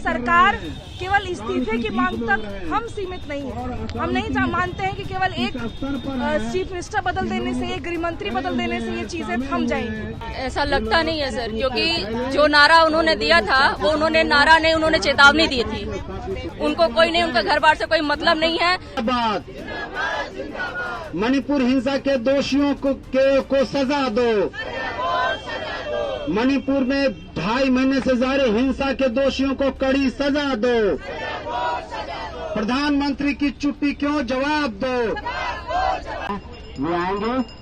सरकार केवल इस्तीफे की मांग तक हम सीमित नहीं है। हम नहीं मानते हैं कि केवल एक चीफ मिनिस्टर बदल देने से, एक गृह मंत्री बदल देने से ये चीजें थम जाएंगी। ऐसा लगता नहीं है सर, क्योंकि जो नारा उन्होंने दिया था वो उन्होंने चेतावनी दी थी। उनको कोई नहीं, उनका घर बार से कोई मतलब नहीं है। मणिपुर हिंसा के दोषियों को सजा दो। मणिपुर में 2.5 महीने से जारी हिंसा के दोषियों को कड़ी सजा दो। प्रधानमंत्री की चुप्पी क्यों, जवाब दो।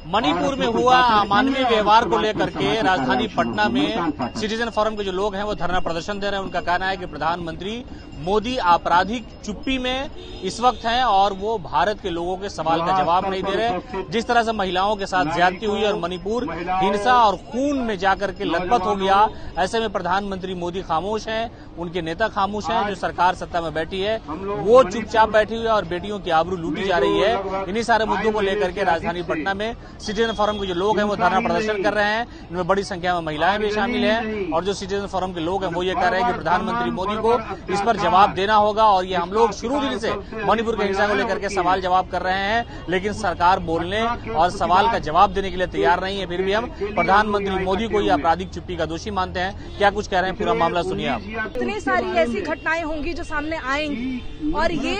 मणिपुर में हुआ अमानवीय व्यवहार को लेकर के राजधानी पटना में सिटीजन फोरम के जो लोग हैं वो धरना प्रदर्शन दे रहे हैं। उनका कहना है कि प्रधानमंत्री मोदी आपराधिक चुप्पी में इस वक्त हैं और वो भारत के लोगों के सवाल का जवाब नहीं दे रहे। जिस तरह से महिलाओं के साथ ज्यादती हुई और मणिपुर हिंसा और खून में जाकर के लथपथ हो गया, ऐसे में प्रधानमंत्री मोदी खामोश हैं, उनके नेता खामोश हैं। जो सरकार सत्ता में बैठी है वो चुपचाप बैठी हुई है और बेटियों की आबरू लूटी जा रही है। इन्हीं सारे मुद्दों को लेकर के राजधानी पटना में सिटीजन फोरम के जो लोग हैं वो धरना प्रदर्शन कर रहे हैं। इनमें बड़ी संख्या में महिलाएं भी शामिल हैं और जो सिटीजन फोरम के लोग हैं वो ये कह रहे हैं कि प्रधानमंत्री मोदी को इस पर जवाब देना होगा। और ये हम लोग शुरू दिन से मणिपुर की हिंसा को लेकर के सवाल जवाब कर रहे हैं, लेकिन सरकार बोलने और सवाल का जवाब देने के लिए तैयार नहीं है। फिर भी हम प्रधानमंत्री मोदी को ये आपराधिक चुप्पी का दोषी मानते हैं। क्या कुछ कह रहे हैं, पूरा मामला सुनिए आप। इतनी सारी ऐसी घटनाएं होंगी जो सामने आएंगी और ये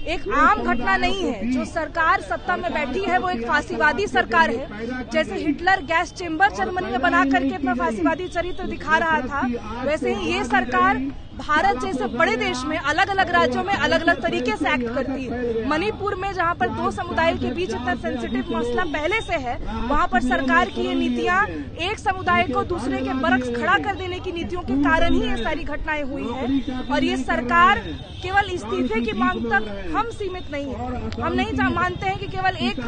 एक आम घटना नहीं है। जो सरकार सत्ता में बैठी है वो एक फांसीवादी सरकार है। जैसे हिटलर गैस चेंबर जर्मनी में बना करके अपना फांसीवादी चरित्र दिखा रहा था, वैसे ही ये सरकार भारत जैसे बड़े देश में अलग अलग राज्यों में अलग अलग तरीके से एक्ट करती है। मणिपुर में जहाँ पर 2 समुदायों के बीच इतना सेंसिटिव मसला पहले से है, वहाँ पर सरकार की ये नीतियाँ एक समुदाय को दूसरे के बरक्स खड़ा कर देने की नीतियों के कारण ही ये सारी घटनाएं हुई है। और ये सरकार केवल इस्तीफे की मांग तक हम सीमित नहीं है। हम नहीं मानते हैं कि केवल एक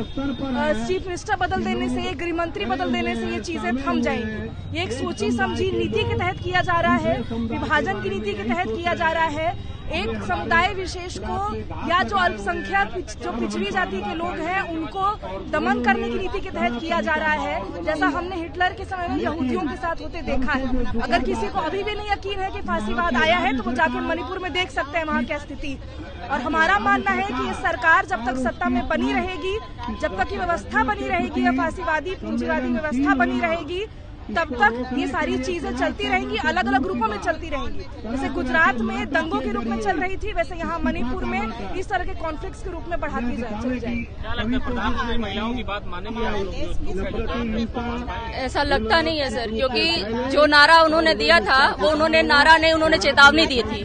चीफ मिनिस्टर बदल देने से, एक गृह मंत्री बदल देने से ये चीजें थम जाएंगी। ये एक सोची समझी नीति के तहत किया जा रहा है, विभाजन की नीति के तहत किया जा रहा है। एक समुदाय विशेष को या जो अल्पसंख्यक जो पिछड़ी जाति के लोग हैं उनको दमन करने की नीति के तहत किया जा रहा है, जैसा हमने हिटलर के समय में यहूदियों के साथ होते देखा है। अगर किसी को अभी भी नहीं यकीन है कि फांसीवाद आया है तो वो जाके मणिपुर में देख सकते हैं वहाँ की स्थिति। और हमारा मानना है कि ये सरकार जब तक सत्ता में बनी रहेगी, जब तक ये व्यवस्था बनी रहेगी, या फांसीवादी पूंजीवादी व्यवस्था बनी रहेगी, तब तक ये सारी चीजें चलती रहेंगी, अलग अलग रूपों में चलती रहेंगी। जैसे गुजरात में दंगों के रूप में चल रही थी, वैसे यहाँ मणिपुर में इस तरह के कॉन्फ्लिक्ट्स के रूप में बढ़ाती चली जाएगी। क्या लगता है, प्रधानमंत्री महिलाओं की बात मानेंगे? ऐसा लगता नहीं है सर, क्योंकि जो नारा उन्होंने दिया था वो उन्होंने चेतावनी दी थी।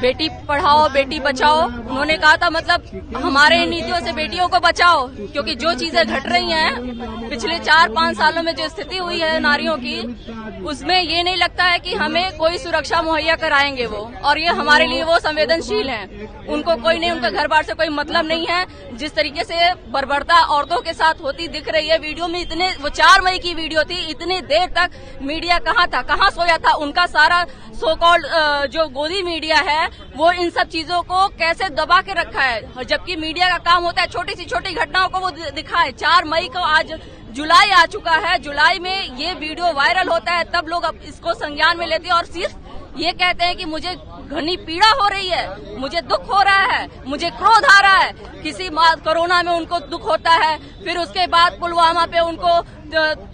बेटी पढ़ाओ बेटी बचाओ, उन्होंने कहा था मतलब हमारे नीतियों से बेटियों को बचाओ, क्योंकि जो चीजें घट रही हैं पिछले 4-5 सालों में, जो स्थिति हुई है नारियों की, उसमें ये नहीं लगता है कि हमें कोई सुरक्षा मुहैया कराएंगे वो। और ये हमारे लिए वो संवेदनशील हैं, उनको कोई नहीं, उनका घर बार से कोई मतलब नहीं है। जिस तरीके से बर्बरता औरतों के साथ होती दिख रही है वीडियो में, इतने वो 4 मई की वीडियो थी, इतनी देर तक मीडिया कहाँ था, कहाँ सोया था? उनका सारा सो कॉल्ड जो गोदी मीडिया है वो इन सब चीजों को कैसे दबा के रखा है, जबकि मीडिया का काम होता है छोटी सी छोटी घटनाओं को वो दिखाए। 4 मई को, आज जुलाई आ चुका है, जुलाई में ये वीडियो वायरल होता है, तब लोग अब इसको संज्ञान में लेते हैं और सिर्फ ये कहते हैं कि मुझे घनी पीड़ा हो रही है, मुझे दुख हो रहा है, मुझे क्रोध आ रहा है। किसी कोरोना में उनको दुख होता है, फिर उसके बाद पुलवामा पे उनको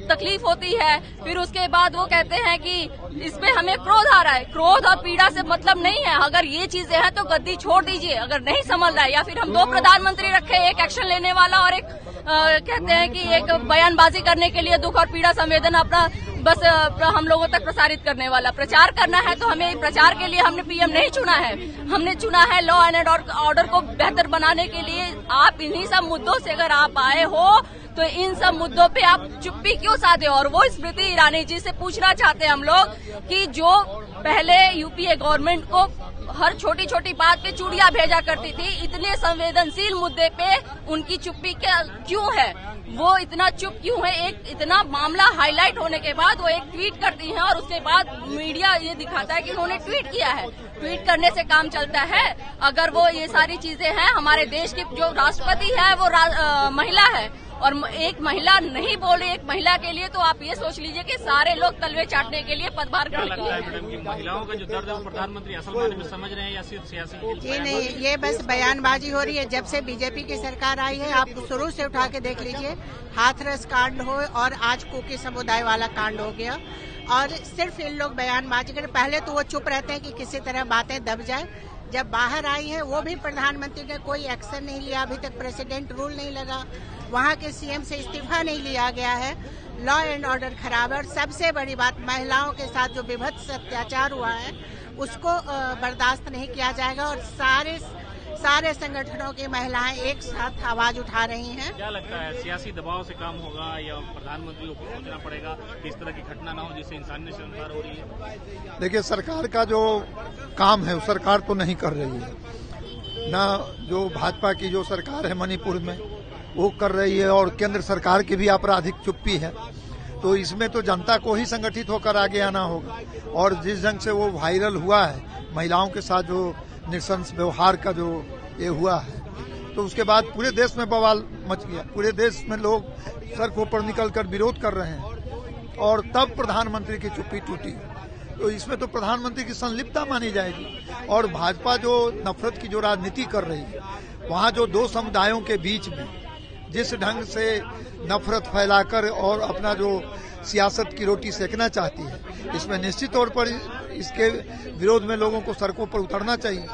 तकलीफ होती है, फिर उसके बाद वो कहते हैं कि इसमें हमें क्रोध आ रहा है। क्रोध और पीड़ा से मतलब नहीं है। अगर ये चीजें हैं तो गद्दी छोड़ दीजिए, अगर नहीं समझ रहा है, या फिर हम 2 प्रधानमंत्री रखे, एक एक्शन लेने वाला और एक कहते हैं कि एक बयानबाजी करने के लिए दुख और पीड़ा संवेदना अपना बस हम लोगों तक प्रसारित करने वाला। प्रचार करना है तो हमें प्रचार के लिए हमने पीएम नहीं चुना है, हमने चुना है लॉ एंड ऑर्डर को बेहतर बनाने के लिए। आप इन्हीं सब मुद्दों से अगर आप आए हो तो इन सब मुद्दों पे आप चुप्पी क्यों साधे? और वो स्मृति ईरानी जी से पूछना चाहते हैं हम लोग कि जो पहले यूपीए गवर्नमेंट को हर छोटी छोटी बात पे चूड़ियां भेजा करती थी, इतने संवेदनशील मुद्दे पे उनकी चुप्पी क्यों है? वो इतना चुप क्यों है? एक इतना मामला हाईलाइट होने के बाद वो एक ट्वीट करती हैं और उसके बाद मीडिया ये दिखाता है कि उन्होंने ट्वीट किया है। ट्वीट करने से काम चलता है? अगर वो ये सारी चीजें हैं, हमारे देश की जो राष्ट्रपति है वो महिला है और एक महिला नहीं बोले एक महिला के लिए, तो आप ये सोच लीजिए कि सारे लोग तलवे चाटने के लिए पदभार क्या कर लगता है मैडम कि महिलाओं का जो दर्द है वो प्रधानमंत्री असल मायने में समझ रहे हैं या सिर्फ सियासी? जी नहीं, ये बस बयानबाजी हो रही है। जब से बीजेपी की सरकार आई है, आप शुरू से उठा के देख लीजिए, हाथरस कांड हो और आज कुकी समुदाय वाला कांड हो गया, और सिर्फ इन लोग बयानबाजी करें। पहले तो वो चुप रहते हैं कि किसी तरह बातें दब जाए, जब बाहर आई है वो भी प्रधानमंत्री ने कोई एक्शन नहीं लिया। अभी तक प्रेसिडेंट रूल नहीं लगा, वहाँ के सीएम से इस्तीफा नहीं लिया गया है, लॉ एंड ऑर्डर खराब है। और सबसे बड़ी बात, महिलाओं के साथ जो विभत्स अत्याचार हुआ है उसको बर्दाश्त नहीं किया जाएगा। और सारे संगठनों की महिलाएं एक साथ आवाज उठा रही हैं। क्या लगता है सियासी दबाव से काम होगा या प्रधानमंत्री को सोचना पड़ेगा कि इस तरह की घटना ना हो जिससे इंसानी शर्मसार हो रही है? देखिए, सरकार का जो काम है वो सरकार तो नहीं कर रही है ना। जो भाजपा की जो सरकार है मणिपुर में वो कर रही है, और केंद्र सरकार की भी आपराधिक चुप्पी है। तो इसमें तो जनता को ही संगठित होकर आगे आना होगा। और जिस ढंग से वो वायरल हुआ है, महिलाओं के साथ जो नृशंस व्यवहार का जो ये हुआ है, तो उसके बाद पूरे देश में बवाल मच गया। पूरे देश में लोग सड़कों पर निकलकर विरोध कर रहे हैं, और तब प्रधानमंत्री की चुप्पी टूटी। तो इसमें तो प्रधानमंत्री की संलिप्तता मानी जाएगी। और भाजपा जो नफरत की जो राजनीति कर रही है, वहाँ जो दो समुदायों के बीच में जिस ढंग से नफरत फैलाकर और अपना जो सियासत की रोटी सेकना चाहती है, इसमें निश्चित तौर पर इसके विरोध में लोगों को सड़कों पर उतरना चाहिए।